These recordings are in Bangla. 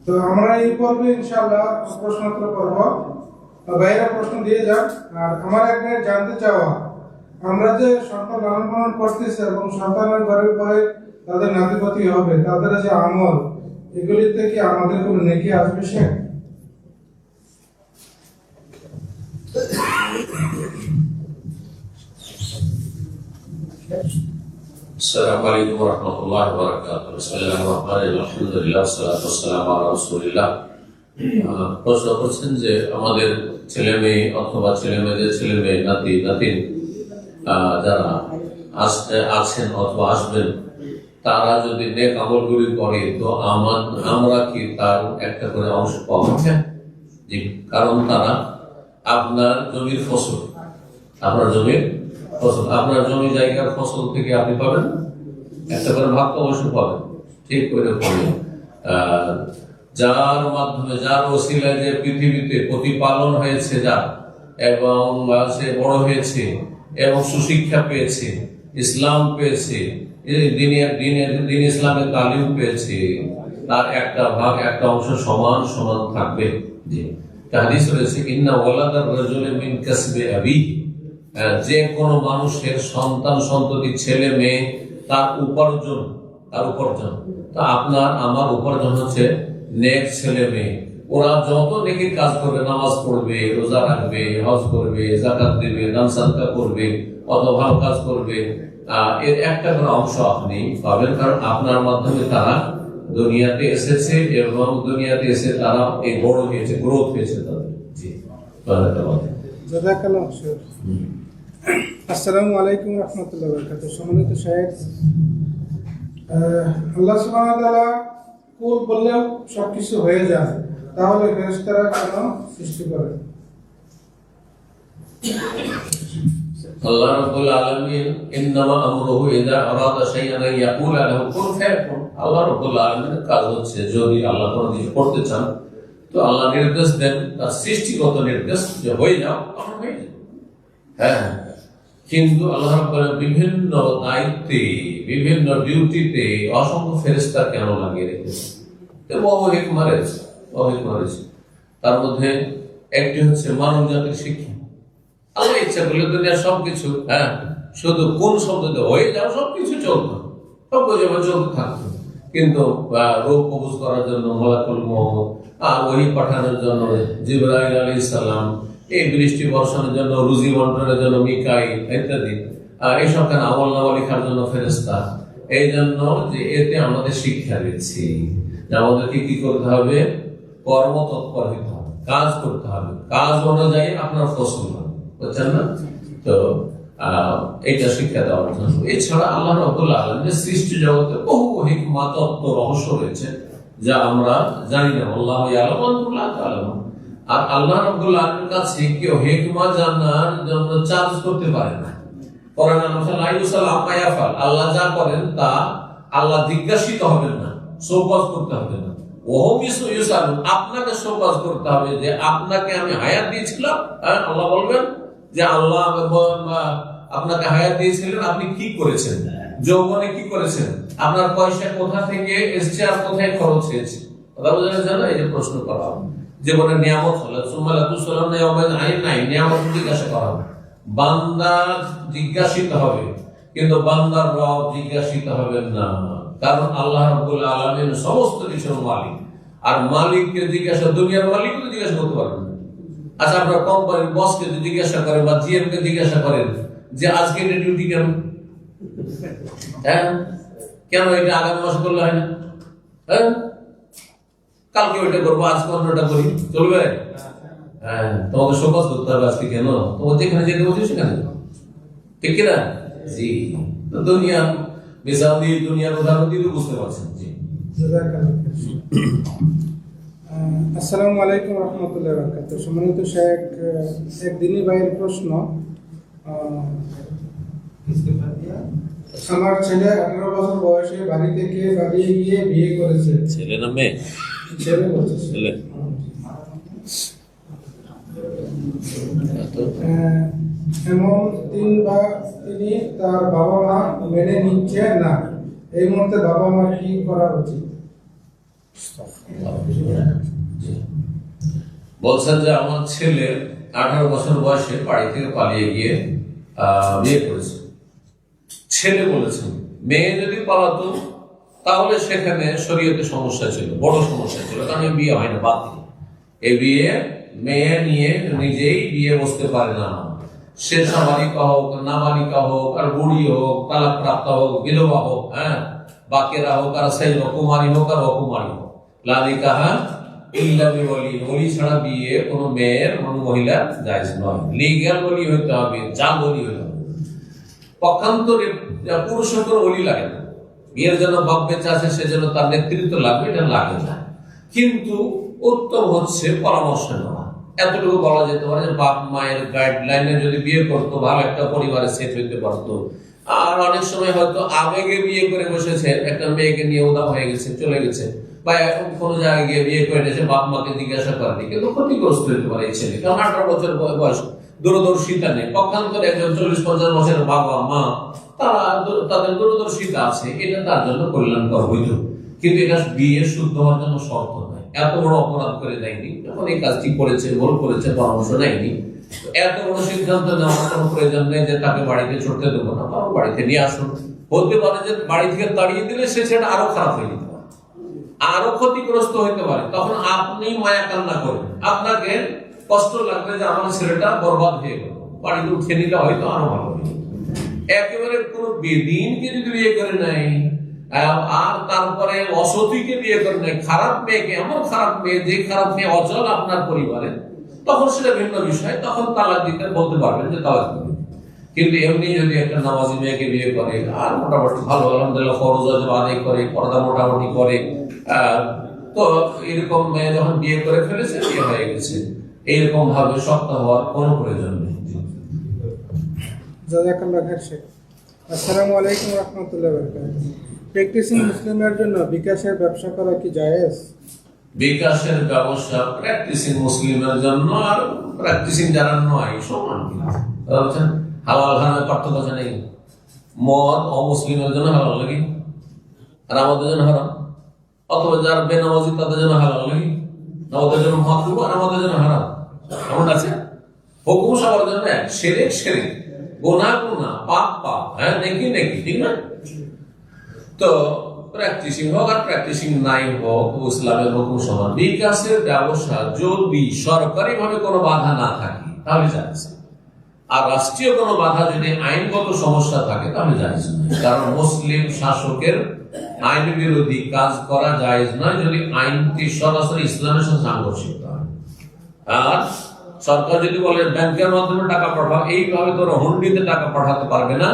তো আমরা এই পর্বে ইনশাআল্লাহ প্রশ্নোত্তর পর্ব বাইরে প্রশ্ন দিয়ে যান। আর আমার একটা জানতে চাওয়া, আমরা যে সন্তান লালন পালন করতেছি এবং সন্তানের ঘরের পরে তাদের নাতিপতি হবে, তাদের যে আমল, এগুলিতে কি আমাদের কোনো নেকি আসবে? সে السلام عليكم ورحمة الله وبركاته. بسم الله الرحمن الرحيم. الحمد لله والصلاة والسلام على رسول الله. প্রশ্ন করছেন যে আমাদের ছেলে মেয়ে অথবা ছেলে মেয়েদের ছেলে মেয়ে নাতি নাতিন যারা আছেন অথবা আসবেন, তারা যদি নেক আমলগুলি করে তো আমরা কি তার একটা করে অংশ পাবো? জি, কারণ তারা আপনার জমির ফসল, আপনার জমির ফসল, আপনার জমি জায়গার ফসল থেকে আপনি পাবেন একটা করে ভাগ অবশ্যই পাবেন। ঠিক করে পাবেন। যার মাধ্যমে, যার ওসিলায় যে পৃথিবীতে প্রতিপালন হয়েছে যার, এবং সে বড় হয়েছে এবং সুশিক্ষা পেয়েছে, ইসলাম পেয়েছে, দিন ইসলামের তালিম পেয়েছে, তার একটা ভাগ, একটা অংশ সমান সমান থাকবে। জি, হাদিস রয়েছে ইন্না ওয়ালাদার রাজুলি মিন কাসবি আবিহি, যে কোনো মানুষের সন্তান সন্ততি ছেলে মেয়ে তার উপার্জন, তো আপনার আমার উপার্জন হচ্ছে নেক ছেলে মেয়ে। ওরা যত নেকির কাজ করবে, নামাজ পড়বে, রোজা রাখবে, হজ করবে, যাকাত দেবে, দান সাদকা করবে, অত ভালো কাজ করবে, এর একটা করে অংশ আপনি পাবেন। কারণ আপনার মাধ্যমে তারা দুনিয়াতে এসেছে এবং দুনিয়াতে এসে তারা এই বড় হয়েছে, গ্রোথ হয়েছে তাদের। জি, জাযাকাল্লাহ খাইর। আসসালামু আলাইকুম ওয়া রাহমাতুল্লাহি ওয়া বারাকাতুহু। সম্মানিত শায়েখ, আল্লাহ সুবহানাহু ওয়া তাআলা কুল বললেও সবকিছু হয়ে যায়, তাহলে ফেরেশতারা কেন সৃষ্টি করেন? আল্লাহ রাব্বুল আলামিন ইন্নামা আমরুহু ইযা আরাদা শাইআন ইয়াকুলা লাহু কুন ফায়াকুন। আল্লাহ রাব্বুল আলামিনের কাজ হচ্ছে, যদি আল্লাহ কোনো কিছু করতে চান তো আল্লাহ নির্দেশ দেন, তার সৃষ্টিগত নির্দেশ যে হয়ে যাও, তখন হয়ে যাবে। হ্যাঁ, কিন্তু আল্লাহ রাব্বুল বিভিন্ন দায়িত্বে, বিভিন্ন ডিউটিতে অসংখ্য ফেরেশতা কেন লাগিয়ে রেখেছে? বহু হিকমা রয়েছে। তার মধ্যে একটি হচ্ছে মানব জাতির শিক্ষা। আল্লাহ ইচ্ছা করলে দুনিয়ার সবকিছু, শুধু কোন শব্দতে হয়ে যাও, সবকিছু চলতো, সব চলতে থাকতো। কিন্তু রোগ কবজ করার জন্য মালাকুল মউত, ওহী পাঠানোর জন্য জিবরাইল আলাইহিস সালাম, এই বৃষ্টি বর্ষণের জন্য রুজি বন্টনের জন্য মিকাইল ইত্যাদি, এইসব কেন আমলনামা লেখার জন্য ফেরেশতা। এই জন্য যে এতে আমাদের শিক্ষা রয়েছে যে আমাদেরকে কি করতে হবে? কর্মতৎপর হতে হবে, কাজ করতে হবে, কাজ অনুযায়ী আপনার ফসল হবে, বুঝছেন না? তো এটা শিক্ষা দেওয়ার জন্য। এছাড়া আল্লাহ রাব্বুল আলামিনের সৃষ্টি জগতে বহু হিকমা, তত্ত্ব, রহস্য রয়েছে যা আমরা জানি না। আল্লাহু ইয়ালামু ওয়া আনতুম লা তা'লামুন। আর আল্লাহ রাব্বুল আলামিনের কাছে কেউ হিকমা জানার জন্য চার্জ করতে পারে না। কোরআন আল্লাহ যা করেন তা আল্লাহ জিজ্ঞাসিত হবেন না, শোকজ করতে হবে না। আপনাকে শোকজ করতে হবে যে আপনাকে আমি হায়াত দিয়েছিলাম। আল্লাহ বলবেন যে আল্লাহ আপনাকে হায়াত দিয়েছিলেন, আপনি কি করেছেন, যৌবনে কি করেছেন, আপনার পয়সা কোথা থেকে এসছে আর কোথায় খরচ হয়েছে। কথা বোঝা যাচ্ছে না? এই যে প্রশ্ন করা হবে, জীবনের নিয়ামত হলো নিয়ামত জিজ্ঞাসা করা হবে, বান্দা জিজ্ঞাসিত হবে, কিন্তু বান্দার রব জিজ্ঞাসিত হবেন না। কারণ আল্লাহ রাব্বুল আলামিন সমস্ত কিছুর মালিক। আর মালিককে জিজ্ঞাসা, দুনিয়ার মালিককে জিজ্ঞাসা করতে পারবেন না। আচ্ছা, আপনার কোম্পানির বসকে যদি জিজ্ঞাসা করেন বা জিএম কে জিজ্ঞাসা করেন যে আজকে ডিউটি কেন, কেন এটা আগামী মাসে করলে হয় না, কালকে ওইটা করবো, আজকে অন্যটা করি, চলবে? তোমাকে শোকজ করতে হবে আজকে, কেন? তোমার যেখানে যেতে বলছো সেখানে, ঠিক কিনা? জি, দুনিয়া মিসাল দিয়ে, দুনিয়ার উদাহরণ দিয়ে বুঝতে পারছেন। জি, আসসালামু আলাইকুম ওয়া রাহমাতুল্লাহি ওয়া বারাকাতুহু। সম্মানিত শায়েখ, একদিনই ভাইয়ের প্রশ্ন, আমার ছেলে 18 বছর বয়সে বাড়ি থেকে পালিয়ে গিয়ে বিয়ে করেছে। ছেলে না মেয়ে? ছেলে বলছে। ছেলে। এমন তিনি তার বাবা মা মেনে নিচ্ছে না, এই মুহূর্তে বাবা মা কি করা উচিত? বলছেন যে আমার ছেলে 18 বছর বয়সে বাড়ি থেকে পালিয়ে গিয়ে বিয়ে করেছে। ছেলে বলেছেন মেয়ে যদি পালাতো তাহলে সেখানে শরীয়তে সমস্যা ছিল, বড় সমস্যা ছিল, কারণ এই বিয়ে হয় না, বাতিল। এই বিয়ে মেয়ে নিয়ে নিজেই বিয়ে বসতে পারে না, সে সাবালিকা হোক, নাবালিকা হোক, আর বুড়ি হোক, তালাক প্রাপ্ত হোক, বিধবা হোক, বাকেরা হোক, আর সেই কুমারী হোক আর অকুমারী হোক, লালিকাহা ইল্লা বিওয়ালি, ওলি ছাড়া বিয়ে কোনো মেয়ের কোনো মহিলা জায়েজ নয়। লিগ্যাল ওলি হইতে হবে, জাল ওলি হইতে হবে। পক্ষান্তরে পুরুষের কোনো ওলি লাগে না, বিয়ের জন্য বাপ বেঁচে আছে সেজন্য তার নেতৃত্ব লাগবে, এটা লাগে না। কিন্তু উত্তম হচ্ছে পরামর্শ নেওয়া। এতটুকু বলা যেতে পারে যে বাপ মায়ের গাইডলাইনে যদি বিয়ে করতো ভালো একটা পরিবারে সেট হইতে পারতো। আর অনেক সময় হয়তো আবেগে বিয়ে করে বসেছে, একটা মেয়েকে নিয়ে উদাম হয়ে গেছে, চলে গেছে, বা এখন কোনো জায়গায় গিয়ে বিয়ে করে নিয়েছে, বাপ মাকে জিজ্ঞাসা করেনি, কিন্তু ক্ষতিগ্রস্ত হতে পারে এই ছেলে। কারণ 18 বছর বয়স, দূরদর্শিতা নেই। পক্ষান্তরে একজন 40-50 বছরের বাবা মা, তারা তাদের দূরদর্শিতা আছে, এটা তার জন্য কল্যাণকর হইল। কিন্তু এটা বিয়ে শুদ্ধ হওয়ার জন্য শর্ত নয়। এত বড় অপরাধ করে দেয়নি, যখন এই কাজটি করেছে, ভুল করেছে, পরামর্শ নেয়নি, এত বড় সিদ্ধান্ত নেওয়ার কোনো প্রয়োজন নেই যে তাকে বাড়িতে ছুটতে দেবো না, তারপর বাড়িতে নিয়ে আসুন। হতে পারে যে বাড়ি থেকে তাড়িয়ে দিলে সে সেটা আরো খারাপ হয়ে যেতে পারে, আরো ক্ষতিগ্রস্ত হইতে পারে। তখন আপনি মায়া কান্না করবেন, আপনাকে কষ্ট লাগবে যে আমার ছেলেটা বরবাদ হয়ে গেল, বাড়িতে উঠে নিলে হয়তো আরো ভালো হয়ে যেত। একেবারে কোন বেদিনকে যদি বিয়ে করে নেয়, আর তারপরে অসতীকে বিয়ে করে নেয়, খারাপ মেয়েকে, এমন খারাপ মেয়ে যে খারাপ মেয়ে অচল আপনার পরিবারে, তখন সেটা ভিন্ন বিষয়, তখন তালাক দিতে বলতে পারবেন যে তালাক দিবেন। কিন্তু এমনি যদি একটা নামাজি মেয়েকে বিয়ে করে, আর মোটামুটি ভালো আলহামদুলিল্লাহ ফরজ ওয়াজিব আদায় করে, পর্দা মোটামুটি করে, তো এরকম মেয়ে যখন বিয়ে করে ফেলেছে, বিয়ে হয়ে গেছে, এইরকম ভাবে শক্ত হওয়ার কোনো প্রয়োজন নেই। জাযাকাল্লাহ খাইর শেখ। আসসালামু আলাইকুম ওয়া রাহমাতুল্লাহি ওয়া বারাকাতুহু। প্র্যাকটিসিং মুসলিমের জন্য বিকাশের ব্যবসা করা কি জায়েজ? বিকাশের ব্যবসা প্র্যাকটিসিং মুসলিমের জন্য আর প্র্যাকটিসিং যারা নয় সমান। হালাল হারামের পার্থক্য আছে নাকি? মদ অমুসলিমের জন্য হালাল লাগে আর আমাদের জন্য হারাম, অথবা যারা বেনামাজি তাদের জন্য হালাল লাগে, আমাদের জন্য মাকরুহ আর আমাদের জন্য হারাম। এমন আছে? হুকুম সবার জন্য এক, শিরক শিরক, গুনাহ গুনাহ, পাপ পাপ, নেকি নেকি, ঠিক না? তো প্র্যাকটিসিং হোক আর প্র্যাকটিসিং নাই হোক, ইসলামের হুকুম সমান। বিকাশের ব্যবসা যদি সরকারি ভাবে কোনো বাধা না থাকে তাহলে জায়েজ, আর রাষ্ট্রীয় কোনো বাধা যদি আইনগত সমস্যা থাকে তাহলে জায়েজ নয়। কারণ মুসলিম শাসকের আইন বিরোধী কাজ করা জায়েজ নয় যদি আইনটি সরাসরি ইসলামের সাথে সাংঘর্ষিক হয়। আর সরকার যদি বলে ব্যাংকের মাধ্যমে টাকা পাঠাও, এইভাবে তোর হুন্ডিতে টাকা পাঠাতে পারবে না,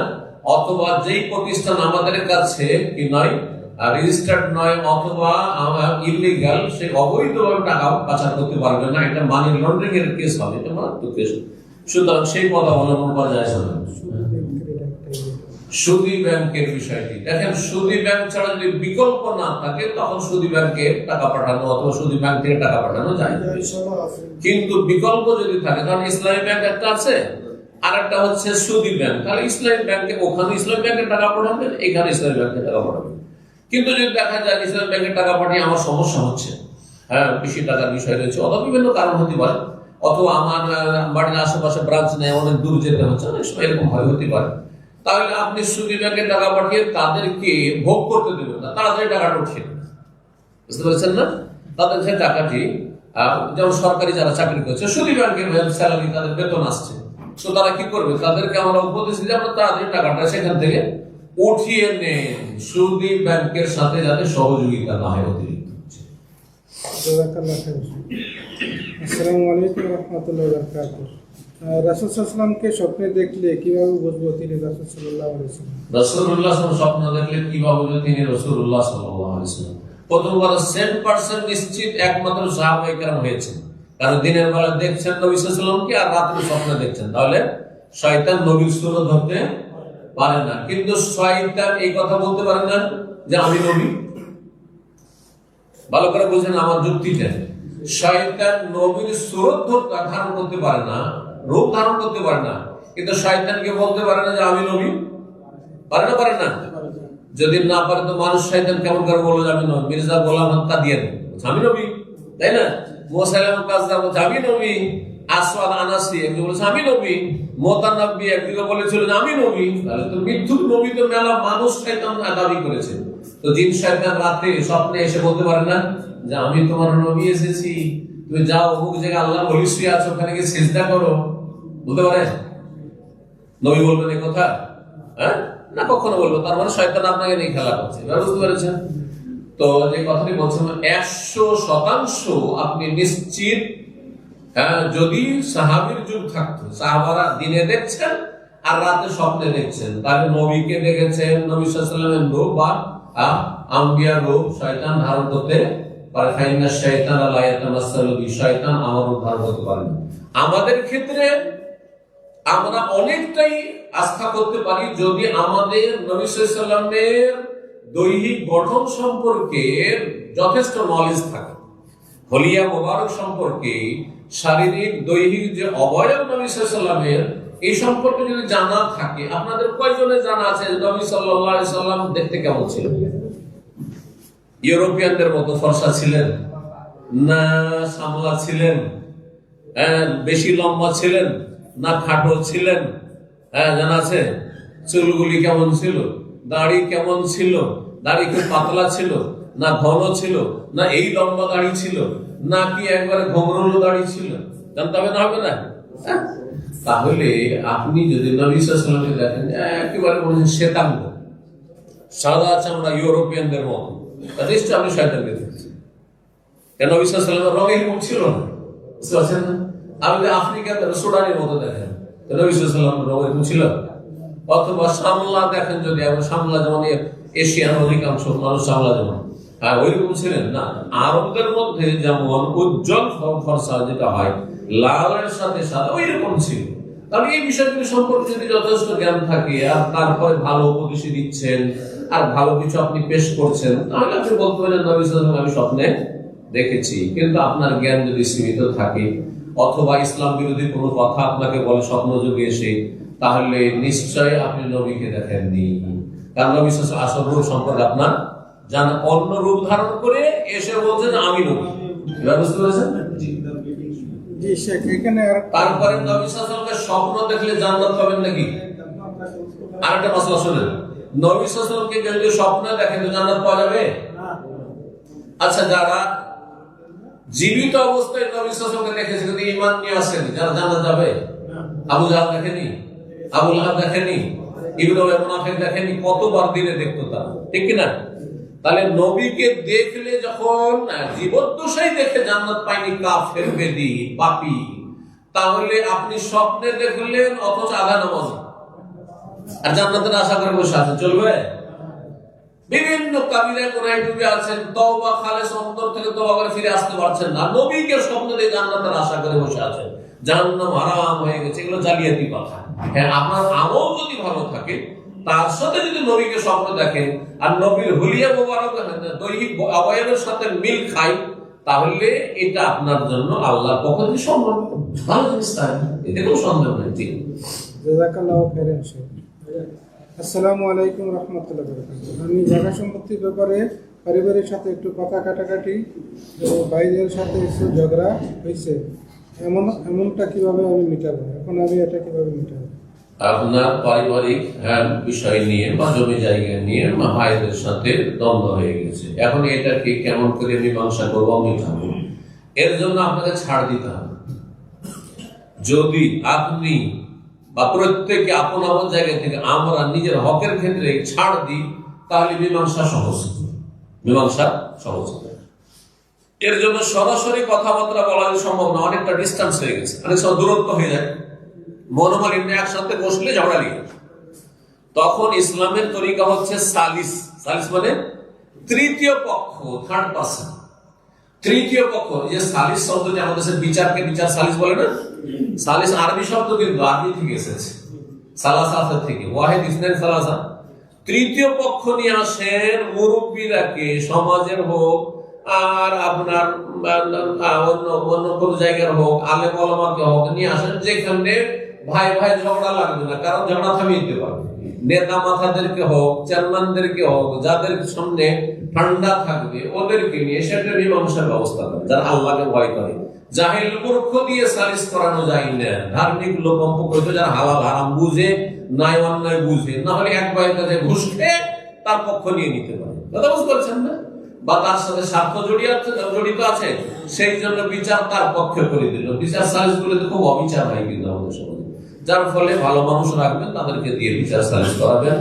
অথবা যেই প্রতিষ্ঠান আমাদের কাছে কি নয়, রেজিস্টার্ড নয়, অথবা ইলিগাল, সে অবৈধভাবে টাকা পাচার করতে পারবে না, এটা মানি লন্ডারিং এর কেস হবে, এটা মারাত্মক কেস। সুতরাং সেই পদ অবলম্বন করা যায় না। সুদী ব্যাংকের বিষয়টি দেখেন, সুদী ব্যাংক ছাড়া যদি বিকল্প না থাকে তখন সুদী ব্যাংকে টাকা পাঠানো অথবা সুদী ব্যাংক থেকে টাকা পাঠানো যায়। কিন্তু বিকল্প যদি থাকে, কারণ ইসলামী ব্যাংক একটা আছে আর একটা হচ্ছে সুদী ব্যাংক, তাহলে ইসলামী ব্যাংকে, ওখানে ইসলামী ব্যাংকে টাকা পাঠাবেন, এখানে ইসলামী ব্যাংকে টাকা পাঠাবেন। কিন্তু যদি দেখা যায় ইসলামী ব্যাংকে টাকা পাঠিয়ে আমার সমস্যা হচ্ছে, বেশি টাকার বিষয় রয়েছে, অথবা বিভিন্ন কারণ হতে পারে, অথবা আমার বাড়ির আশেপাশে ব্রাঞ্চ নেই, অনেক দূর যেতে হচ্ছে, অনেক সময় এরকম হতে পারে, তাহলে আপনি সুদী ব্যাংকে টাকা পাঠিয়ে তাদেরকে ভোগ করতে দেবেন না, তাড়াতাড়ি টাকাটা উঠিয়ে দেবেন। বুঝতে পারছেন না? তাদের সেই টাকাটি, যেমন সরকারি যারা চাকরি করছে, সুদী ব্যাংকের স্যালারি, তাদের বেতন আসছে, তো তারা কি করবে, তাদেরকে আমরা উপদেশ দিই আমরা তাড়াতাড়ি টাকাটা সেখান থেকে উঠিয়ে নেন, সুদী ব্যাংকের সাথে যাতে সহযোগিতা না হয় অতিরিক্ত। আসসালামু আলাইকুম ওয়া রাহমাতুল্লাহি ওয়া বারাকাতুহু। রাসূল সাল্লাল্লাহু আলাইহি ওয়াসাল্লামকে স্বপ্নে দেখলে কিভাবে বুঝবো তিনি রাসূল সাল্লাল্লাহু আলাইহি ওয়াসাল্লাম? রাসূলুল্লাহ সাল্লাল্লাহু স্বপ্ন দেখলে কিভাবে বুঝবো তিনি রাসূলুল্লাহ সাল্লাল্লাহু আলাইহি ওয়াসাল্লাম? প্রথমবার 100% নিশ্চিত একমাত্র সাহাবায়ে কেরাম হয়েছেন, কারণ দিনের বেলা দেখছেন নবী সাল্লাল্লাহু আলাইহি ওয়াসাল্লামকে আর রাতে স্বপ্নে দেখছেন, তাহলে শয়তান নবীর সুরত ধরতে পারে না। কিন্তু শয়তান এই কথা বলতে পারে না যে আমি নবী। ভালো করে বুঝেন আমার যুক্তিটা, শয়তান নবীর সুরত ধারণ করতে পারে না, রূপ ধারণ করতে পারে না, কিন্তু শয়তানকে বলতে পারে না যে আমি নবী, পারে না? পারে না? যদি না পারে তো মানুষ শয়তান কেমন করে বললো যে আমি নবী? মির্জা গোলাম হত্যা দিয়ে দেন, আমি নবী, তাই না? মুসাইলামা কাযযাব বলছে আমি নবী। আসওয়াদ আনাসি একজন বলেছে আমি নবী। মুতানাব্বি একদিকে বলেছিল যে আমি নবী। তাহলে তো মিথ্যুক নবী তো মেলা মানুষ শয়তান দাবি করেছে। তো জিন শয়তান রাতে স্বপ্নে এসে বলতে পারে না যে আমি তোমার নবী এসেছি, তুমি যাও অমুক জায়গায় আল্লাহর ওলি শুয়ে আছে, ওখানে গিয়ে সিজদা করো, বলতে পারে? নবী বলবেন এই কথা? হ্যাঁ, না, কখনো বলবো। তার মানে শয়তান আপনাকে নিয়ে খেলা করছে, এবার বুঝতে পেরেছেন? তো যে কথাটি বলছিলাম 100% আপনি নিশ্চিত, যদি সাহাবীর যুগ থাকতো, সাহাবারা দিনে দেখছেন আর রাতে স্বপ্নে দেখছেন, তাহলে নবীকে দেখেছেন, নবী সাল্লাল্লাহু আলাইহি ওয়াসাল্লামের রূপ বা আম্বিয়ার রূপ শয়তান ধারণ করতে পারে। ফাইন্না শাইতানা লা ইয়াতামাসসালু বি, শয়তান আমার রূপ ধারণ করতে পারে না। আমাদের ক্ষেত্রে আমরা অনেকটাই আস্থা করতে পারি যদি আমাদের নবী সাল্লাল্লাহু আলাইহি ওয়াসাল্লামের দৈহিক গঠন সম্পর্কে যথেষ্ট নলেজ থাকে, হলিয়া মোবারক সম্পর্কে, শারীরিক দৈহিক যে অবয়ব নবী সাল্লাল্লাহু আলাইহি ওয়াসাল্লামের, এই সম্পর্কে যদি জানা থাকে। আপনাদের কয়জনের জানা আছে নবী সাল্লাল্লাহু আলাইহি ওয়াসাল্লাম দেখতে কেমন ছিলেন? ইউরোপিয়ানদের মতো ফর্সা ছিলেন না সামলা ছিলেন? বেশি লম্বা ছিলেন না খাটো ছিলেন? জানা আছে? চুলগুলি কেমন ছিল? দাড়ি কেমন ছিল? দাড়ি খুব পাতলা ছিল না ঘন ছিল? না এই লম্বা দাড়ি ছিল না কি একবারে ঘোমরুলো দাড়ি ছিল? জানতে হবে না, হবে না? তাহলে আপনি যদি নবী সাল্লাল্লাহু আলাইহি ওয়াসাল্লামকে দেখেন একেবারে মনে হয় শ্বেতাঙ্গ, সাদা চামড়া, ইউরোপিয়ানদের মতো, নিশ্চয় আপনি শয়তানকে দেখছেন। কেন? নবী সাল্লাল্লাহু আলাইহি ওয়াসাল্লামের রং এরকম ছিল না, বুঝতে পারছেন না? আপনি আফ্রিকার সুডানের মতো দেখেন, নবী সাল্লাল্লাহু আলাইহি ওয়াসাল্লামের রং এরকম ছিল? অথবা সামলা দেখেন, যদি সামলা যেমন এশিয়ান অধিকাংশ মানুষ সামলা যেমন, ওইরকম ছিলেন না। আরবদের মধ্যে যেমন উজ্জ্বল ফর্সা যেটা হয় লালের সাথে সাদা, ওই রকম ছিল। তাহলে এই বিষয়গুলি সম্পর্কে যদি যথেষ্ট জ্ঞান থাকে আর তারপরে ভালো উপদেশ দিচ্ছেন আর ভালো কিছু আপনি পেশ করছেন, তাহলে আপনি বলতে পারেন নবী সাল্লাল্লাহু আলাইহি ওয়াসাল্লাম আমি স্বপ্নে দেখেছি। কিন্তু আপনার জ্ঞান যদি সীমিত থাকে অথবা ইসলাম বিরোধী কোনো কথা আপনাকে বলে স্বপ্ন যুগে এসে, তাহলে নিশ্চয় আপনি নবীকে দেখেননি। কারণ নবী সাল্লাল্লাহু আলাইহি ওয়াসাল্লাম আসল রূপ সম্পর্কে আপনার জানা, অন্য রূপ ধারণ করে এসে বলছেন আমি নবী। এবার বুঝতে পেরেছেন? জি শেখ, এখানে তারপরে নবী সাল্লাল্লাহু আলাইহি ওয়াসাল্লামকে স্বপ্ন দেখলে জান্নাত পাবেন নাকি? আরেকটা মাসলা শুনেন, নবী সাল্লাল্লাহু আলাইহি ওয়াসাল্লামকে যদি স্বপ্নে দেখেন তো জান্নাত পাওয়া যাবে? আচ্ছা, যারা জীবিত অবস্থায় নবী সাল্লাল্লাহু আলাইহি ওয়াসাল্লামকে দেখেছে কিন্তু ঈমান নিয়ে আসেনি, যারা জান্নাত যাবে? আবু জাহল দেখেনি, আবু লাহাব দেখেনি, ইবনে উমাইয়া মুনাফিক দেখেনি, কতবার দিনে দেখতো তারা, ঠিক কি না? তাহলে নবীকে দেখলে যখন জীবদ্দশায় দেখে জান্নাত পায়নি কাফের, বেদী, পাপী, তাহলে আপনি স্বপ্নে দেখলেন অথচ আধা নামাজ আর জান্নাতের আশা করে বসে আছেন, চলবে? বিভিন্ন কাবিরায় গুনাহে ডুবে আছেন, তওবা খালেস অন্তর থেকে তওবা করে ফিরে আসতে পারছেন না, নবীকে স্বপ্ন দিয়ে জান্নাতের আশা করে বসে আছেন, জাহান্নাম হারাম হয়ে গেছে, এগুলো জালিয়াতি কথা। হ্যাঁ, আপনার আমল যদি ভালো থাকে তার সাথে যদি নবীকে স্বপ্ন দেখেন আর নবীর হুলিয়া মোবারক দৈহিক অবয়বের সাথে মিল খায়, তাহলে এটা আপনার জন্য আল্লাহর পক্ষ থেকে সম্মান, ভালো জিনিস, তাই এতে কোনো সন্দেহ নেই। জি, জাযাকাল্লাহু খাইরান শেখ। আসসালামু আলাইকুম রাহমাতুল্লাহি ওয়া বারাকাতুহু। আমি জায়গা সম্পত্তির ব্যাপারে পারিবারিক সাথে একটু কথা কাটাকাটি, ভাইদের সাথে একটু ঝগড়া হয়েছে, এমনটা কিভাবে আমি মিটাবো? এখন আমি এটা কিভাবে মিটাবো? আপনার পারিবারিক বিষয় নিয়ে বা জমি জায়গা নিয়ে ভাইদের সাথে দ্বন্দ্ব হয়ে গেছে, এখন এটাকে কেমন করে মীমাংসা করবো, মিটাবো, এর জন্য আপনাকে ছাড় দিতে হবে। যদি আপনি বা প্রত্যেকে আপন আপন জায়গা থেকে আমরা নিজের হকের ক্ষেত্রে ছাড় দিই, তাহলে মীমাংসা সহজ, মীমাংসা সহজ। এর জন্য সরাসরি কথাবার্তা বলা সম্ভব না, অনেকটা ডিস্টেন্স হয়ে গেছে, অনেক সময় দূরত্ব হয়ে যায়, মনোমালিন্য, একসাথে বসলে ঝগড়া লেগে, তখন ইসলামের তরিকা হচ্ছে সালিস। সালিস মানে তৃতীয় পক্ষ, থার্ড পার্সন, তৃতীয় পক্ষ। যে সালিস শব্দটি আমাদের দেশের বিচারকে বিচার সালিস বলে না, সালিস আরবি শব্দ কিন্তু আরবি থেকে এসেছে, সালাসা থেকে, ওয়াহিদ ইসনাইন সালাসা। তৃতীয় পক্ষ নিয়ে আসেন মুরব্বীরাকে, সমাজের হোক আর আপনার অন্য কোন জায়গার হোক, আলেম ওলামাকে হোক, নিয়ে আসেন যেখানে ভাই ভাই ঝগড়া লাগবে না, কারণ ঝগড়া থামিয়ে দিতে পারবে। নেতা মাথাদেরকে হোক, চেয়ারম্যানদেরকে হোক, যাদের সামনে ঠান্ডা থাকবে ওদেরকে নিয়ে সেটা মীমাংসার ব্যবস্থা করে, যারা আল্লাহকে ভয় করে। জাহিল মূর্খ দিয়ে সালিস করানো যায় না। ধার্মিক লোক অন্তত যারা হালাল হারাম বুঝে, ন্যায় অন্যায় বুঝে, না হলে এক ভাইয়ের কাছে ঘুষ খেয়ে তার পক্ষ নিয়ে নিতে পারে। কথা বুঝতে পারছেন না? বা তার সাথে স্বার্থ জড়িত আছে, সেই জন্য বিচার তার পক্ষে করে দিল। বিচার সালিস গুলোতে খুব অবিচার হয় কিন্তু আমাদের সমাজে, যার ফলে ভালো মানুষ রাখবেন, তাদেরকে দিয়ে বিচার সালিস করাবেন,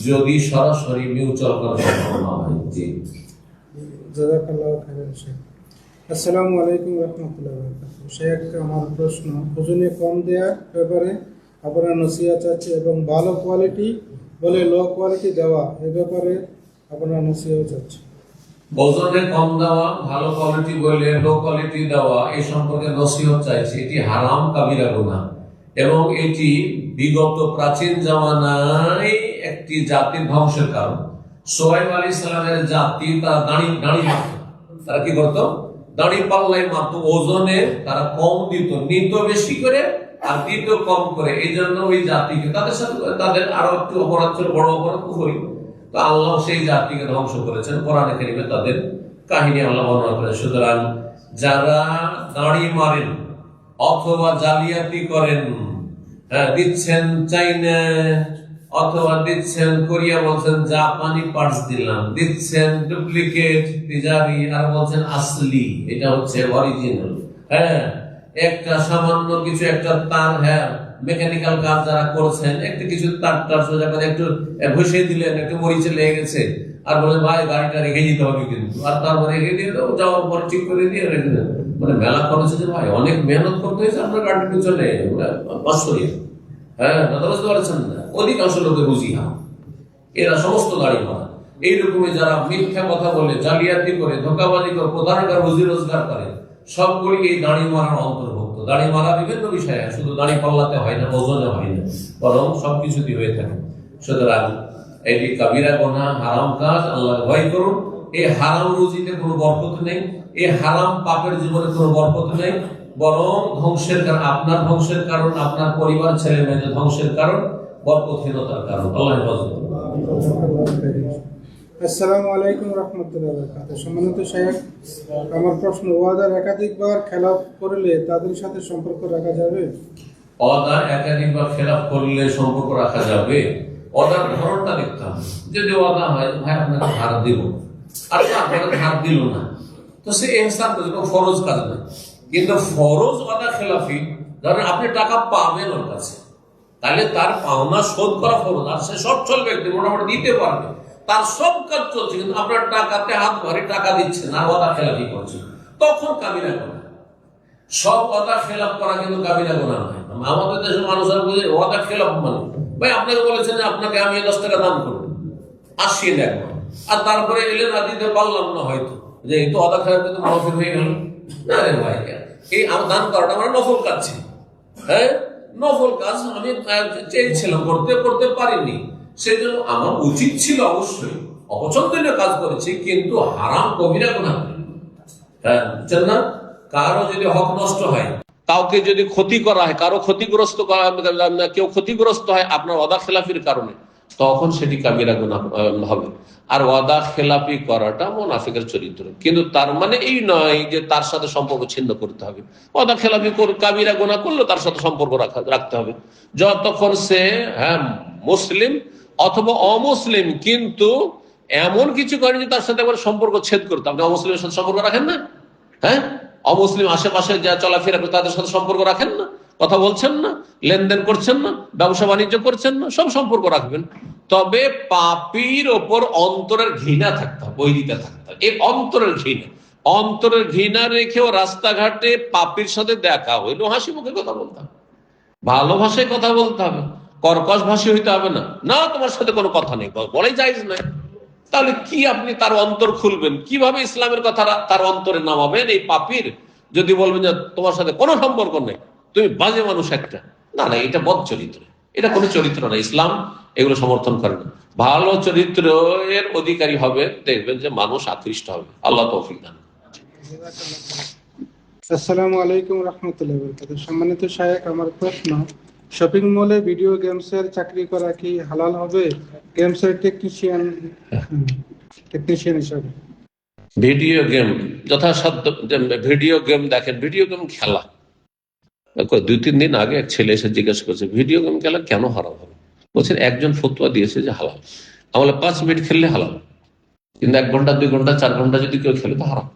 যদি সরাসরি মিউচুয়াল করা সম্ভব না হয়। জি, জাযাকাল্লাহু খাইরান শেখ। আসসালামু আলাইকুম ওয়া রাহমাতুল্লাহি ওয়া বারাকাতুহু। শেখ, আমার প্রশ্ন, ওজনে কম দেওয়ার ব্যাপারে আপনার নসিহত চাচ্ছি এবং ভালো কোয়ালিটি বলে লো কোয়ালিটি দেওয়া এ ব্যাপারে আপনার নসিহত চাচ্ছি। ওজনে কম দেওয়া, ভালো কোয়ালিটি বলে লো কোয়ালিটি দেওয়া, এই সম্পর্কে নসিহত চাইছি। এটি হারাম কাবিরা গুনাহ এবং এটি বিগত প্রাচীন জামানায় একটি জাতির ধ্বংসের কারণ। সোহাইব আলাইহিস সালামের জাতি তারা দাড়ি মারত। তারা কি করত? দাড়ি পাল্লাই মারত। ওজনে তারা কম দিত, নিত বেশি করে আর দিত কম করে। এই জন্য ওই জাতিকে তাদের সাথে তাদের আরো একটু অপরাধ ছিল, বড় অপরাধ কুফরি। তো আল্লাহ সেই জাতিকে ধ্বংস করেছেন। কোরআনে কারিমে তাদের কাহিনী আল্লাহ বর্ণনা করেন। সুতরাং যারা দাড়ি মারেন অথবা জালিয়াতি করেন, দিচ্ছেন চাইনা অথবা দিচ্ছেন কোরিয়া, বলছেন জাপানি পার্টস দিলাম, দিচ্ছেন ডুপ্লিকেট তিজারি আর বলছেন আসলি, এটা হচ্ছে অরিজিনাল। একটা সামান্য কিছু একটা তার, মেকানিক্যাল কাজ যারা করছেন, একটু কিছু তার সোজা করে একটু ঘষে দিলেন, একটু মরিচে লেগে গেছে, আর বলে ভাই গাড়িটা রেখে দিতে হবে কিন্তু, আর তারপরে রেখে দিয়ে দেবো, যাওয়ার পর ঠিক করে দিয়ে রেখে দেন। মানে মেলা করেছে যে ভাই অনেক মেহনত করতে হয়েছে আপনার গাড়ির পিছনে 500 বুঝতে পারছেন না? অধিকাংশ লোকে বুঝি এরা সমস্ত গাড়ি মারা। এইরকমই যারা মিথ্যা কথা বলে, জালিয়াতি করে, ধোঁকাবাজি করে, প্রতারণার রুজি রোজগার করে, সবগুলি এই দাড়ি মারার অন্তর্ভুক্ত। দাড়ি মারা বিভিন্ন বিষয়ে, শুধু দাড়ি পাল্লাতে হয় না, ওজনে হয় না, বরং সবকিছুতেই হয়ে থাকে। সুতরাং এটি কাবিরা গুনাহ, হারাম কাজ। আল্লাহর ভয় করুন। এই হারাম রুজিতে কোনো বরকত নেই, এই হারাম পাপের জীবনে কোনো বরকত নেই, বরং ধ্বংসের কারণ, আপনার ধ্বংসের কারণ, আপনার পরিবার ছেলে মেয়েদের ধ্বংসের কারণ, বরকতহীনতার কারণ। আল্লাহ হেফাজত করুন। আসসালামু আলাইকুম ওয়া রাহমাতুল্লাহি ওয়া বারাকাতুহু। সম্মানিত শেখ, আমার প্রশ্ন, ওয়াদার একাধিকবার খেলাফ করলে তাদের সাথে সম্পর্ক রাখা যাবে? ওয়াদা একাধিকবার খেলাফ করলে সম্পর্ক রাখা যাবে? ওয়াদার ধরনটা দেখতে হবে। যদি ওয়াদা হয় ভাই আপনাকে ধার দিব, আর আপনাকে ধার দিল না, তো সে ইহসান করছে, কোনো ফরজ কাজ না। কিন্তু ফরজ ওয়াদা খেলাফি, ধরেন আপনি টাকা পাবেন ওর কাছে, তাহলে তার পাওনা শোধ করা ফরজ, আর সে সচ্ছল ব্যক্তি, মোটামুটি দিতে পারবে, তার সব কাজ চলছে, কিন্তু আপনার টাকাতে হাত ভরে টাকা দিচ্ছেন আর ওয়াদা খেলাফি করছে, তখন কাবিরা গুনাহ। সব ওয়াদা খেলাফ করা কিন্তু কাবিরা গুনাহ নয়। আমাদের দেশের মানুষের বুঝে ওয়াদা খেলাফ মানে ভাই আপনাকে বলেছেন যে আপনাকে আমি 10 টাকা দান করবো, আসিয়ে দেখবো, আর তারপরে এলে না দিতে পারলাম না, হয়তো যে এই তো ওয়াদা খেলাফ কিন্তু মাফিক হয়ে গেল। না রে ভাই, এই দান করাটা আমার নফল কাজ ছিল। নফল কাজ আমি চেয়েছিলাম, করতে পারিনি, সেই জন্য আমার উচিত ছিল, অবশ্যই অপছন্দনীয় কাজ করেছি, কিন্তু হারাম কবিরা গুনাহ। বুঝছেন না? কারো যদি হক নষ্ট হয়, কাউকে যদি ক্ষতি করা হয়, কারো ক্ষতিগ্রস্ত কেউ ক্ষতিগ্রস্ত হয় আপনার ওয়াদা খেলাফির কারণে, তখন সেটি কাবিরা গুনাহ হবে। আর ওয়াদা খেলাফি করাটা মুনাফিকের চরিত্র, কিন্তু তার মানে এই নয় যে তার সাথে সম্পর্ক ছিন্ন করতে হবে। ওয়াদা খেলাফি কাবিরা গুনাহ করলে তার সাথে সম্পর্ক রাখতে হবে, যতক্ষণ সে মুসলিম অথবা অমুসলিম, কিন্তু এমন কিছু করেন যে তার সাথে একবার সম্পর্ক ছেদ করতে। আপনি অমুসলিমের সাথে সম্পর্ক রাখেন না, অমুসলিম আশেপাশে যা চলাফেরা করে তাদের সাথে সম্পর্ক রাখেন না, কথা বলছেন না, লেনদেন করছেন না, ব্যবসা বাণিজ্য করছেন না, সব সম্পর্ক রাখবেন। তবে পাপীর ওপর অন্তরের ঘৃণা থাকতে হবে, বৈরিতা থাকতে হবে। এই অন্তরের ঘৃণা রেখেও রাস্তাঘাটে পাপীর সাথে দেখা হইলেও হাসি মুখে কথা বলতে হবে, ভালো ভাষায় কথা বলতে হবে, কর্কশ ভাষী হইতে হবে না। না, তোমার সাথে কোনো কথা নেই, বলাই জায়েজ নাই। তাহলে কি আপনি তার অন্তর খুলবেন? কিভাবে ইসলামের কথা তার অন্তরে নামাবেন? এই পাপীর যদি বলবেন যে তোমার সাথে কোনো সম্পর্ক নেই, তুমি বাজে মানুষ একটা, না, এটা বদ চরিত্র, এটা কোনো চরিত্র না। ইসলাম এগুলো সমর্থন করে না। ভালো চরিত্রের অধিকারী হবে, দেখবেন যে মানুষ আকৃষ্ট হবে। আল্লাহ তৌফিক দান। আসসালামু আলাইকুম ওয়া রাহমাতুল্লাহি ওয়া বারাকাতুহু। সম্মানিত শেখ, আমার প্রশ্ন, শপিং মলে ভিডিও গেমসের চাকরি করা কি হালাল হবে গেমসের টেকনিশিয়ান হিসাবে? ভিডিও গেম যথাসাধ্য ভিডিও গেম দেখেন, ভিডিও গেম খেলা 2-3 দিন আগে এক ছেলে এসে জিজ্ঞাসা করছে ভিডিও গেম খেলা কেন হারাম হবে। বলছেন একজন ফতোয়া দিয়েছে যে হালাল। তাহলে 5 মিনিট খেললে হালাল, কিন্তু 1 ঘন্টা 2 ঘন্টা 4 ঘন্টা যদি কেউ খেলে তো হারাম।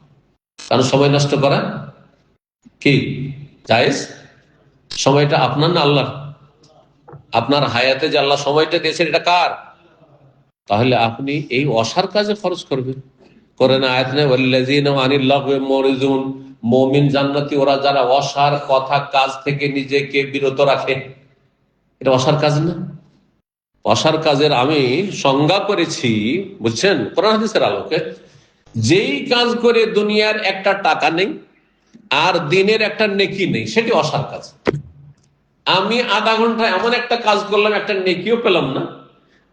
কারণ সময় নষ্ট করা কি জায়েজ? সময়টা আপনার না আল্লাহর? আপনার হায়াতে যে আল্লাহ সময়টা দিয়েছেন এটা কার? তাহলে আপনি এই অসার কাজে খরচ করবেন। করে না আয়াত নেই ওয়াল্লাযীনা আনিল লাগwi মুরিজুন, মুমিন জান্নাতি ওরা যারা অসার কথা কাজ থেকে নিজেকে বিরত রাখে। এটা অসার কাজ না? অসার কাজের আমি সংজ্ঞা করেছি, বুঝছেন, কোরআন হাদিসের আলোকে। যেই কাজ করে দুনিয়ার একটা টাকা নেই আর দিনের একটা নেকি নেই, সেটি অসার কাজ। আমি আধা ঘন্টা এমন একটা কাজ করলাম, একটা নেকিও পেলাম না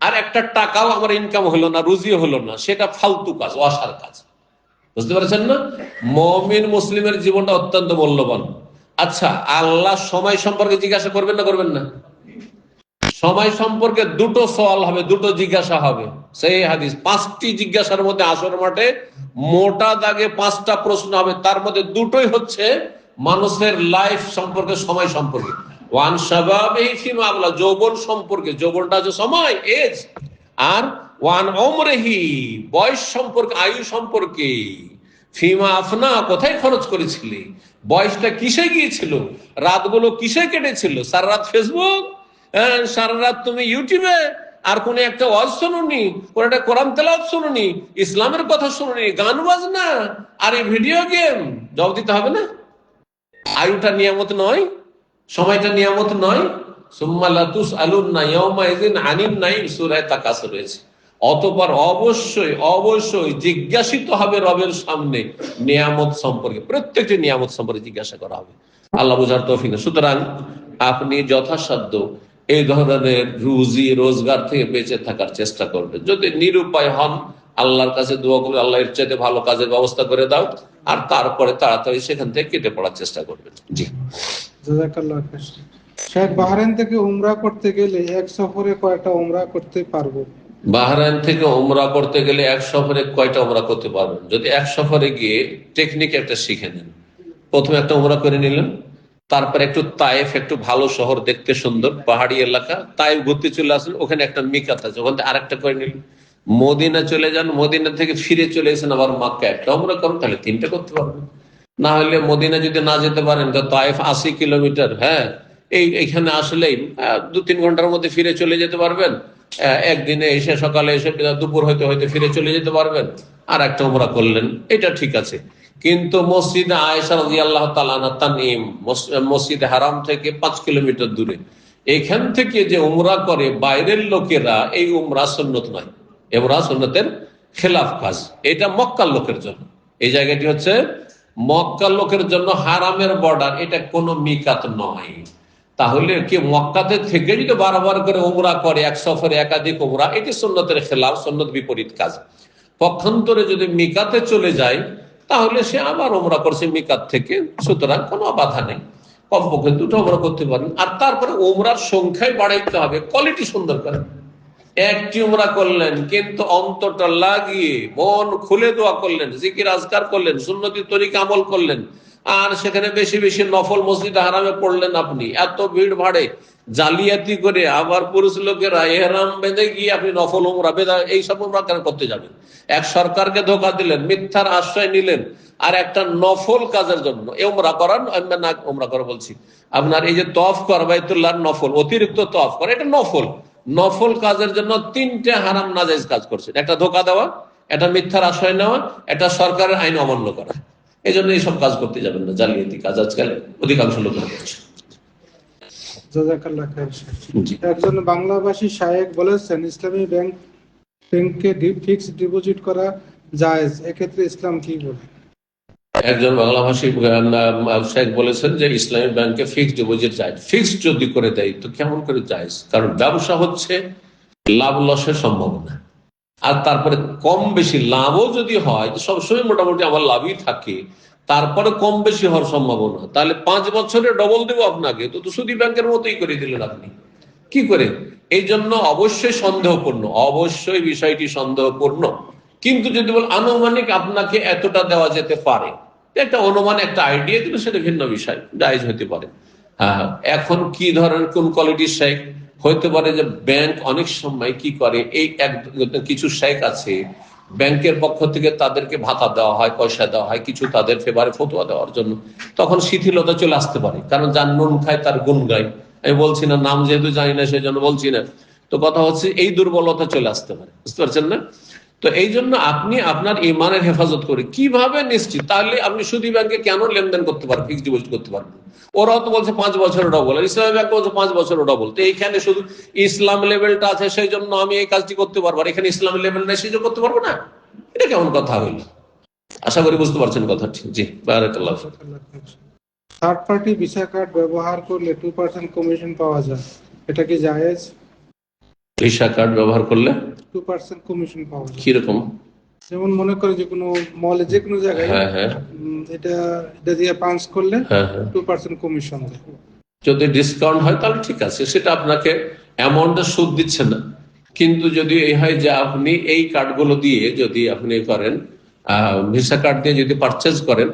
আর একটা টাকাও আমার ইনকাম হলো না, রুজিও হলো না, সেটা ফালতু কাজ, অসার কাজ। বুঝতে পারছেন না? মুমিন মুসলিমের জীবনটা অত্যন্ত মূল্যবান। আচ্ছা, আল্লাহ সময় সম্পর্কে জিজ্ঞাসা করবেন না করবেন না? সময় সম্পর্কে 2টো সওয়াল হবে, 2টো জিজ্ঞাসা হবে। সেই হাদিস 5টি জিজ্ঞাসার মধ্যে আসর মাঠে মোটা দাগে 5টা প্রশ্ন হবে, তার মধ্যে 2টোই হচ্ছে মানুষের লাইফ সম্পর্কে, সময় সম্পর্কে। ওয়ান শাবাবিহি ফিমা আবলা, যৌবন সম্পর্কে, যৌবনটা হচ্ছে সময়, এজ। আর ওয়ান উমরিহি, বয়স সম্পর্কে, আয়ু সম্পর্কে। ফিমা আফনা, কোথায় খরচ করেছিলি, বয়সটা কিসে গিয়েছিল, রাতগুলো কিসে কেটেছিল, সারা রাত ফেসবুক, সারা রাত তুমি ইউটিউবে, আর কোন একটা ওয়াজ শুনুনি, কোন একটা কোরআন তেলাওয়াত শুনুনি, ইসলামের কথা শুনুনি, গান বাজনা আর এই ভিডিও গেম। জবাব দিতে হবে না? আয়ুটা নিয়ামত নয়? সময়টা নিয়ামত নয়? সুম্মা লাতুসআলুন্না ইয়াওমাইযিন আনিন নাঈম, সূরা তাকাসুর রয়েছে। অতঃপর অবশ্যই অবশ্যই জিজ্ঞাসিত হবে রবের সামনে নিয়ামত সম্পর্কে, প্রত্যেকটি নিয়ামত সম্পর্কে জিজ্ঞাসা করা হবে। আল্লাহ বুঝার তৌফিক। সুতরাং আপনি যথাসাধ্য এই ধরনের রুজি রোজগার থেকে বেঁচে থাকার চেষ্টা করবেন। যদি নিরুপায় হন, আল্লাহর কাছে দোয়া করে আল্লাহ এর চাইতে ভালো কাজের ব্যবস্থা করে দাও, আর তারপরে তাড়াতাড়ি সেখান থেকে কেটে পড়ার চেষ্টা করবেন। জি, জাযাকাল্লাহ খাইর। শেখ, বাহরাইন থেকে উমরা করতে গেলে এক সফরে কয়টা উমরা করতে পারবো? বাহরাইন থেকে উমরা করতে গেলে এক সফরে কয়টা উমরা করতে পারবেন? যদি এক সফরে গিয়ে টেকনিক একটা শিখে নেন, প্রথমে একটা উমরা করে নিলেন, তারপর একটু তায়েফ, একটু ভালো শহর, দেখতে সুন্দর পাহাড়ি এলাকা, তায়েফ ঘুরতে চলে আসলেন, ওখানে একটা মিকাত আছে, ওখান থেকে আরেকটা করে নিলেন। মদিনা চলে যান, মদিনা থেকে ফিরে চলে এসেন আবার মক্কা, একটা উমরা করুন, তাহলে 3টে করতে পারবেন। না হলে মদিনা যদি না যেতে পারেন তো তায়েফ 80 কিলোমিটার, হ্যাঁ, এইখানে আসলেই 2-3 ঘন্টার মধ্যে ফিরে চলে যেতে পারবেন। একদিনে এসে সকালে এসে দুপুর হইতে হইতে ফিরে চলে যেতে পারবেন, আর একটা উমরা করলেন, এটা ঠিক আছে। কিন্তু মসজিদে আয়েশা রাদিয়াল্লাহু তাআলা আনহা তানঈম, মসজিদে হারাম থেকে 5 কিলোমিটার দূরে, এখান থেকে যে উমরা করে বাইরের লোকেরা, এই উমরা সুন্নত নয়, উমরা সুন্নতের খেলাফ কাজ। এটা মক্কার লোকের জন্য, এই জায়গাটি হচ্ছে মক্কার লোকের জন্য, হারামের বর্ডার, এটা কোনো মিকাত নয়। তাহলে কি মক্কাতে থেকে যদি বারবার করে উমরা করে, এক সফরে একাধিক উমরা, এটি সুন্নতের খেলাফ, সুন্নত বিপরীত কাজ। পক্ষান্তরে যদি মিকাতে চলে যায়, তাহলে সে আবার উমরা করছে মিকাত থেকে, সুতরাং কোনো বাধা নেই, কমপক্ষে 2টো উমরা করতে পারেন। আর তারপরে উমরার সংখ্যায় বাড়াইতে হবে, কোয়ালিটি সুন্দর করে। একটি উমরা করলেন কিন্তু অন্তরটা লাগিয়ে মন খুলে দোয়া করলেন, জিকির আজকার করলেন, সুন্নতি তরিকা আমল করলেন, আর সেখানে বেশি বেশি নফল মসজিদে হারামে পড়লেন। আপনি এত ভিড় ভাড়ে জালিয়াতি করে আবার পুরুষ লোকেরা এহরাম বেঁধে গিয়ে আপনি নফল উমরা বেদা এইসব উমরা কেন করতে যাবেন? এক সরকারকে ধোকা দিলেন, মিথ্যার আশ্রয় নিলেন, আর একটা নফল কাজের জন্য উমরা করান না, উমরা করা বলছি, আপনার এই যে তওয়াফ করা বাইতুল্লাহর নফল, অতিরিক্ত তওয়াফ করা, এটা নফল। নফল কাজের জন্য 3টে হারাম নাজায়েজ কাজ করছেন, একটা ধোকা দেওয়া, একটা মিথ্যার আশ্রয় নেওয়া, একটা সরকারের আইন অমান্য করা। এই জন্য এইসব কাজ করতে যাবেন না, জালিয়াতি কাজ আজকাল অধিকাংশ লোক করছে। জাযাকাল্লাহ খাইর। একজন বাংলাভাষী শায়েখ বলেছেন ইসলামী ব্যাংকে ফিক্সড ডিপোজিট করা জায়েজ, এক্ষেত্রে ইসলাম কি বলে? একজন বাংলাভাষী শেখ বলেছেন যে ইসলামী ব্যাংকে ফিক্সড ডিপোজিট যায়। ফিক্সড যদি করে দেয় তো কেমন করে যায়? কারণ ব্যবসা হচ্ছে লাভ লসের সম্ভাবনা, আর তারপরে কম বেশি লাভও যদি হয়, সবসময় মোটামুটি আমার লাভই থাকে, তারপরে কম বেশি হওয়ার সম্ভাবনা, তাহলে 5 বছরে ডবল দেবো আপনাকে, তো সুদী ব্যাংকের মতোই করে দিলেন আপনি কি করে। এই জন্য অবশ্যই সন্দেহপূর্ণ, অবশ্যই বিষয়টি সন্দেহপূর্ণ। কিন্তু যদি বল আনুমানিক আপনাকে এতটা দেওয়া যেতে পারে, একটা অনুমান, একটা আইডিয়া দিলে সেটা ভিন্ন বিষয়, জায়েজ হতে পারে। হ্যাঁ, এখন কি ধরনের কোন কোয়ালিটির শেখ হইতে পারে যে ব্যাংক অনেক সময় কি করে, এই কিছু শেখ আছে ব্যাংকের পক্ষ থেকে তাদেরকে ভাতা দেওয়া হয়, পয়সা দেওয়া হয় কিছু তাদের ফেভারে ফতোয়া দেওয়ার জন্য, তখন শিথিলতা চলে আসতে পারে, কারণ যার নুন খায় তার গুণ গায়। আমি বলছি না, নাম যেহেতু জানি না সেই জন্য বলছি না। তো কথা হচ্ছে এই দুর্বলতা চলে আসতে পারে, বুঝতে পারছেন না? তো এই জন্য আপনি আপনার ইমানের হেফাজত করে কিভাবে নিশ্চিত, তাহলে আপনি সুদী ব্যাংকে কেন লেনদেন করতে পারবেন, ফিক্সড ডিপোজিট করতে পারবেন? ওরাও তো বলছে 5 বছরের ডবল, ইসলামী ব্যাংক বলছে 5 বছরের ডবল। তো এইখানে শুধু ইসলাম লেভেলটা আছে সেই জন্য আমি এই কাজটি করতে পারবো, আর এখানে ইসলাম লেভেল নেই সেই জন্য করতে পারবো না। এটা কেমন কথা হইল? আশা করি বুঝতে পারছেন কথাটি। জি, বারাকাল্লাহ। থার্ড পার্টি ভিসা কার্ড ব্যবহার করলে 2% কমিশন পাওয়া যায়, এটা কি জায়েজ? ভিসা কার্ড ব্যবহার করলে 2% কমিশন পাওয়া যায়। কিরকম? যেমন মনে করে যে কোনো মলে যে কোনো জায়গায় হ্যাঁ হ্যাঁ এটা এটা দিয়ে পাঞ্চ করলে হ্যাঁ হ্যাঁ 2% কমিশন দেয়। যদি ডিসকাউন্ট হয় তাহলে ঠিক আছে, সেটা আপনাকে অ্যামাউন্টটা সুদ দিচ্ছে না। কিন্তু যদি এই হয় যে আপনি এই কার্ডগুলো দিয়ে যদি আপনি করেন, ভিসা কার্ড দিয়ে যদি পারচেজ করেন,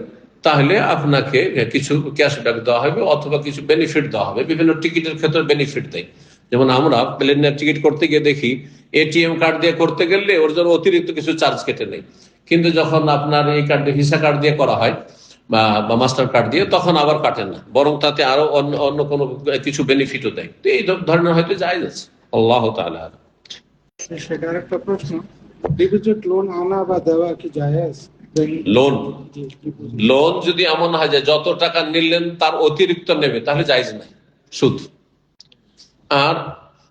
তাহলে আপনাকে কিছু ক্যাশব্যাক দেওয়া হবে অথবা কিছু বেনিফিট দেওয়া হবে। বিভিন্ন টিকিটের ক্ষেত্রে বেনিফিট দেয়। যেমন আমরা প্লেনের টিকিট করতে গিয়ে দেখি এটিএম কার্ড দিয়ে করতে গেলে ওর জন্য অতিরিক্ত কিছু চার্জ কেটে নেই, কিন্তু যখন আপনার এই কার্ড দিয়ে ভিসা কার্ড দিয়ে করা হয় বা মাস্টার কার্ড দিয়ে, তখন আবার কাটে না, বরং তাতে আরো অন্য কোনো কিছু বেনিফিটও দেয়। তো এই ধরনের হয়তো জায়েজ আছে। আল্লাহ তাআলা। সেটা আরেকটা প্রশ্ন, ডিপোজিট লোন আনা বা দেওয়া কি জায়েজ? লোন যদি এমন হয় যে যত টাকা নিলেন তার অতিরিক্ত নেবে, তাহলে জায়েজ নাই সুদ। আর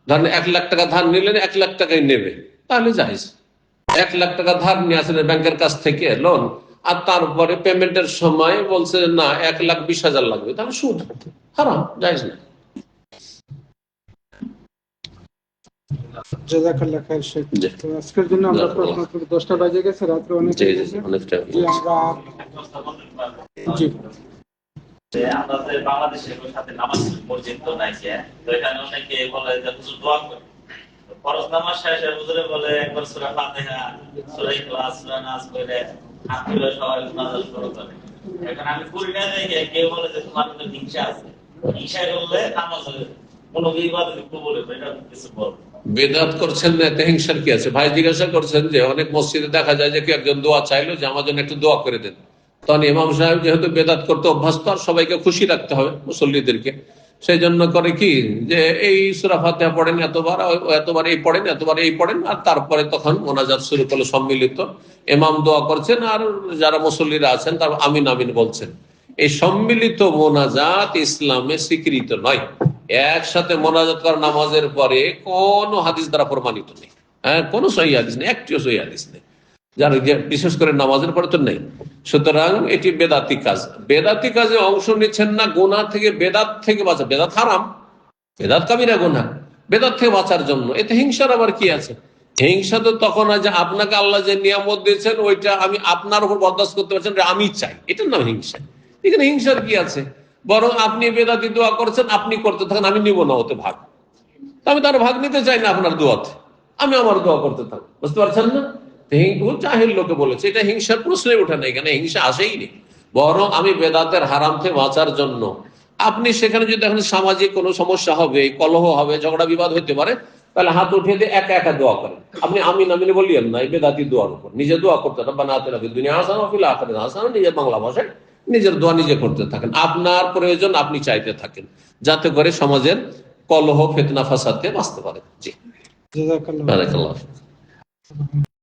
ধরেন 1 লাখ টাকা ধার নিলেন, 1 লাখ টাকাই নেবে, তাহলে জায়েজ। 1 লাখ টাকা ধার নিয়ে আসলেন ব্যাংকের কাছ থেকে লোন, আর তারপরে পেমেন্টের সময় বলছে না 1,20,000 লাগবে, তাহলে সুদ, হারাম, জায়েজ না। জাযাকাল্লাহ খাইর শেখ। তো আজকের জন্য আমরা প্রশ্ন করি, 10টা বাজে গেছে, রাত্রে অনেক হয়ে গেছে। অনেকটা জি, আমরা জি আমরা যে বাংলাদেশের সাথে নামাজ মসজিদ তো নাই, তো এখানে অনেকে বলে যে হুজুর দোয়া করে, ফরজ নামাজ শেষে হুজুরে বলে একবার সূরা ফাতিহা, সূরা ইখলাস, সূরা নাস করে হাত তুলে সবাই নামাজ শুরু করে। এখন আমি করি না, দেখে কেউ বলে যে তোমার মধ্যে হিংসা আছে, হিংসা করলে নামাজ কোনো ইবাদত কবুল হবে, এটা কিছু বল। বেদাত করছেন না, এতে হিংসার কি আছে? ভাই জিজ্ঞাসা করছেন যে অনেক মসজিদে দেখা যায় যে কি একজন দোয়া চাইলো যে আমার জন্য একটু দোয়া করে দেন, তখন ইমাম সাহেব যেহেতু বেদাত করতে অভ্যস্ত, আর সবাইকে খুশি রাখতে হবে মুসল্লিদেরকে, সেই জন্য করে কি যে এই সূরা ফাতিহা পড়েন এতবার এই পড়েন, এতবার এই পড়েন, আর তারপরে তখন মোনাজাত শুরু করলে সম্মিলিত ইমাম দোয়া করছেন আর যারা মুসল্লিরা আছেন তার আমিন আমিন বলছেন। এই সম্মিলিত মোনাজাত ইসলামে স্বীকৃত নয়। একসাথে মোনাজাত করা নামাজের পরে কোন হাদিস দ্বারা প্রমাণিত নেই। হ্যাঁ, কোন সহিহ হাদিস নেই, একটিও সহিহ হাদিস নেই, যার বিশেষ করে নামাজের পরে তো নেই। সুতরাং এটি বেদাতি কাজ। বেদাতি কাজে অংশ নিচ্ছেন না, গুনাহ থেকে, বেদাত থেকে বাঁচা, বেদাত হারাম, বেদাত কাবিরা গুনাহ, বেদাত থেকে বাঁচার জন্য। এতে হিংসার আবার কি আছে? হিংসা তো তখন হয় যে আপনাকে আল্লাহ যে নিয়ামত দিয়েছেন ওইটা আমি আপনার উপর বরদাস্ত করতে পারছেন, আমি চাই, এটার নাম হিংসা। এখানে হিংসার কি আছে? বরং আপনি বেদাতি দোয়া করছেন, আপনি করতে থাকেন, আমি নিব না ওতে ভাগ, আমি তার ভাগ নিতে চাই না আপনার দোয়াতে, আমি আমার দোয়া করতে থাকি, বুঝতে পারছেন না? জাহিল লোকে বলেছে, এটা হিংসার প্রশ্নই ওঠে না, এখানে হিংসা আসেই নেই। বরং আমি বেদাতের হারাম থেকে বাঁচার জন্য, আপনি সেখানে যদি এখন সামাজিক কোনো সমস্যা হবে, কলহ হবে, ঝগড়া বিবাদ হতে পারে, তাহলে হাত উঠিয়ে দিয়ে একা একা দোয়া করেন। আপনি আমিন আমিন বলিয়েন না, এই বেদাতি দোয়ার উপর নিজে দোয়া করতে রব্বানা আতিনা ফিদ দুনিয়া হাসানাহ ওয়া ফিল আখিরাতি হাসানাহ, নিজের বাংলা ভাষায় নিজের দোয়া নিজে করতে থাকেন। আপনার প্রয়োজন আপনি চাইতে থাকেন, যাতে করে সমাজের কলহ ফিতনা ফাসাদ থেকে বাঁচতে পারেন। জি, জাযাকাল্লাহ। বারাকাল্লাহ।